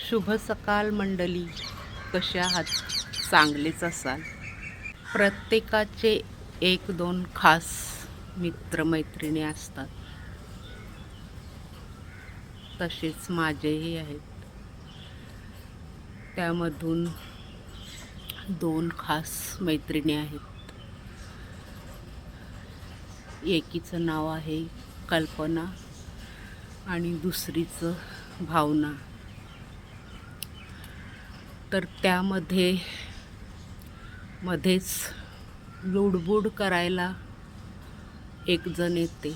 शुभ सकाळ मंडळी, कशा आहात? चांगलेच असाल. प्रत्येकाचे एक दोन खास मित्रमैत्रिणी असतात, तसेच माझेही आहेत. त्यामधून दोन खास मैत्रिणी आहेत. एकीचं नाव आहे कल्पना आणि दुसरीचं भावना. तर मध्येच लुडबुड करायला एक जण येते.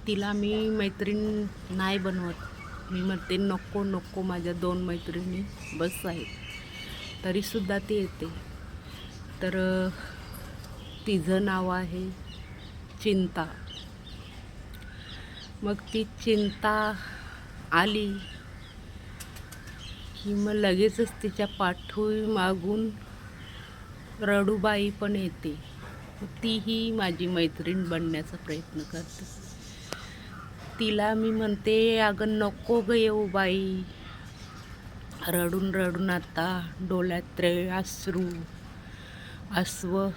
तिला मी मैत्रीण नाही बनवत. मी म्हणते नको नको, माझ्या दोन मैत्रिणी बस आहेत. तरीसुद्धा ती येते. तर तिचं नाव आहे चिंता. मग ती चिंता आली की मग लगेचच तिच्या पाठीमागून रडूबाई पण येते. तीही माझी मैत्रीण बनण्याचा प्रयत्न करते. तिला मी म्हणते, अगं नको ग येऊ बाई, रडून रडून आता डोळ्यात अश्रू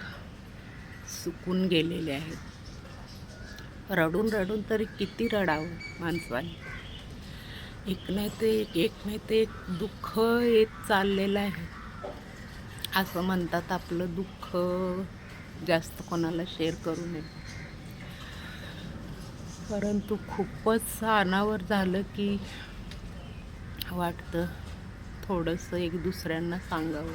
सुकून गेलेले आहेत. रडून रडून तरी किती रडावं माणसाने. एक नाही ते एक दुःख येत चाललेलं आहे. असं म्हणतात, आपलं दुःख जास्त कोणाला शेअर करू नये. परंतु खूपच अनावर झालं की वाटतं थोडंसं एक दुसऱ्यांना सांगावं.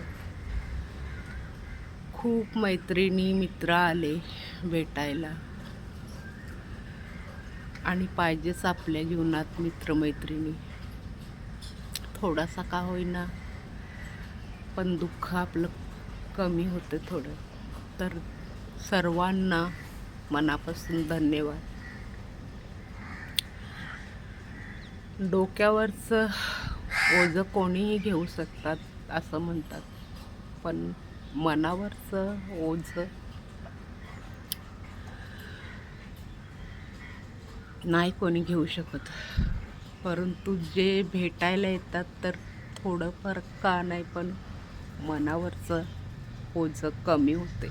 खूप मैत्रिणी मित्र आले भेटायला, आणि पाहिजेच आपल्या जीवनात मित्रमैत्रिणी. थोडासा का होईना, पण दुःख आपलं कमी होतं थोडं. तर सर्वांना मनापासून धन्यवाद. डोक्यावरचं ओझं कोणीही घेऊ शकतात असं म्हणतात, पण मनावरचं ओझं नाही कोणी घेऊ शकत. परंतु जे भेटायला येतात तर थोडंफार का नाही, पण मनावरचं ओझं कमी होते.